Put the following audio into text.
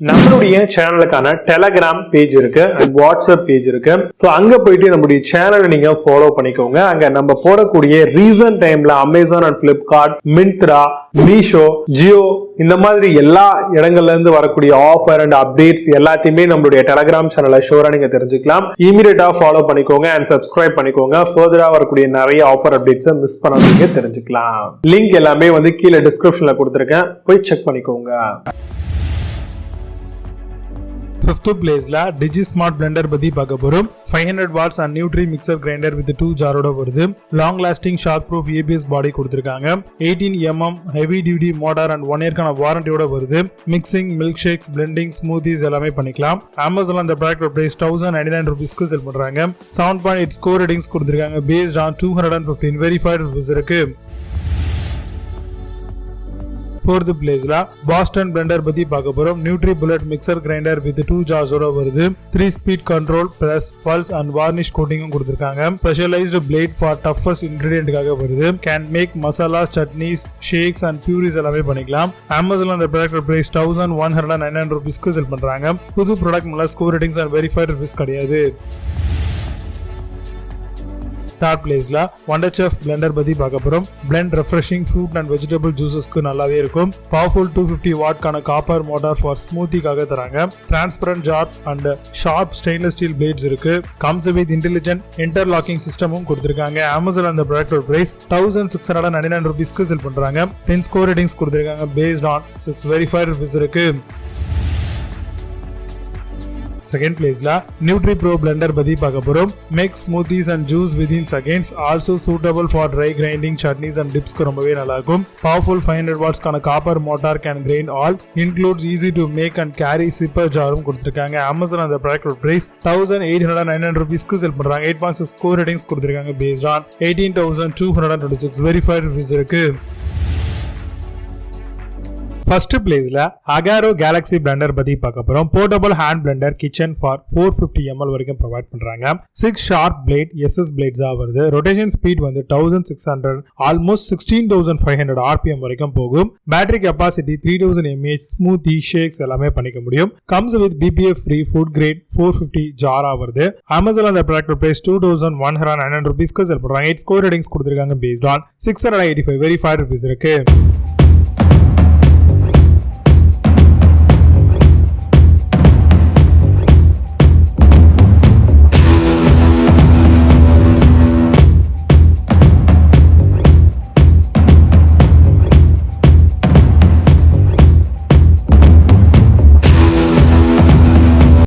நம்மளுடைய சேனலுக்கான Telegram page இருக்கு and WhatsApp page இருக்கு. ஸோ அங்க போயிட்டு நம்மளுடைய சேனலை நீங்க ஃபாலோ பண்ணிக்கோங்க. அங்க நம்ம போடக்கூடிய ரீசன்ட் டைம்ல Amazon and Flipkart, Myntra, Meesho, Jio இந்த மாதிரி எல்லா இடங்கள்ல இருந்து வரக்கூடிய ஆஃபர் அண்ட் அப்டேட்ஸ் எல்லாத்தையுமே நம்மளுடைய டெலகிராம் சேனலை ஷோரா நீங்க தெரிஞ்சுக்கலாம். இமீடியட்டா ஃபாலோ பண்ணிக்கோங்க அண்ட் சப்ஸ்கிரைப் பண்ணிக்கோங்க. ஃபர்தரா வரக்கூடிய நிறைய ஆஃபர் அப்டேட்ஸ் மிஸ் பண்ணாதீங்க, தெரிஞ்சுக்கலாம். லிங்க் எல்லாமே கீழே டிஸ்கிரிப்ஷன்ல கொடுத்துருக்கேன், போய் செக் பண்ணிக்கோங்க. Fifth place la Digi Smart Blender பத்தி பார்க்க போறோம். 500 watts and Nutri mixer grinder with 2 jar ஓட வருது. Long lasting shock proof ABS body கொடுத்திருக்காங்க. 18 mm heavy duty motor and 1 year கான வாரண்டி ஓட வருது. Mixing, milkshakes, blending, smoothies எல்லாமே பண்ணிக்கலாம். Amazon அந்த ப்ராடக்ட் பிரைஸ் 1099 rupeesக்கு செல் பண்றாங்க. 7.8 ஸ்கோர் ரேட்டிங்ஸ் கொடுத்திருக்காங்க. based on 215 verified reviews இருக்கு. Fourth place la Boston Blender பத்தி பார்க்க போறோம். Nutri Bullet mixer grinder with 2 jars ஓட வருது. 3 speed control plus pulse and varnish coating கொடுத்திருக்காங்க. Specialized blade for toughest ingredient காக வருது. Can make masalas, chutneys, shakes and purees எல்லாமே பண்ணிக்கலாம். Amazon அந்த ப்ராடக்ட் பிரைஸ் 1199 rupeesக்கு செல் பண்றாங்க. புது ப்ராடக்ட் மேல score ratings and verified reviews கிடையாது. Third place la Wonder Chef Blender பத்தி பார்க்க போறோம். Blend refreshing fruit and vegetable juices க்கு நல்லாவே இருக்கும். Powerful 250 watt கான copper motor for smoothie காக தராங்க. Transparent jar and sharp stainless steel blades இருக்கு. Comes with intelligent interlocking systemமும் கொடுத்திருக்காங்க. Amazon அந்த ப்ராடக்ட் பிரைஸ் 1699 rupeesக்கு செல் பண்றாங்க. 10 score ratings கொடுத்திருக்காங்க. based on 6 verified reviews இருக்கு. Second place la Nutri Pro Blender பத்தி பார்க்க போறோம். Make smoothies and juice within seconds. Also suitable for dry grinding, chutneys and dips க்கு ரொம்பவே நல்லா இருக்கும். Powerful 500 watts கான copper motor can grind all. Includes easy to make and carry zipper ஜாரும் கொடுத்திருக்காங்க. Amazon அந்த ப்ராடக்ட் பிரைஸ் 1899 rupeesக்கு செல் பண்றாங்க. 8.6 score ratings கொடுத்திருக்காங்க. based on 18226 verified reviews இருக்கு. First place la Agaro Galaxy Blender பத்தி பார்க்க போறோம். Portable hand blender kitchen for 450 ml வரைக்கும் provide பண்றாங்க. 6 sharp blade SS blades வருது. Rotation speed 1600 almost 16500 RPM வரைக்கும் போகும். Battery capacity 3000 mAh. Smoothie, shakes எல்லாமே பண்ணிக்க முடியும். Comes with BPF free food grade 450 jar வருது. Amazon அந்த ப்ராடக்ட் பிரைஸ் 2199 rupeesக்கு செல் பண்றாங்க. 8 score ratings கொடுத்திருக்காங்க. based on 685 verified reviews இருக்கு.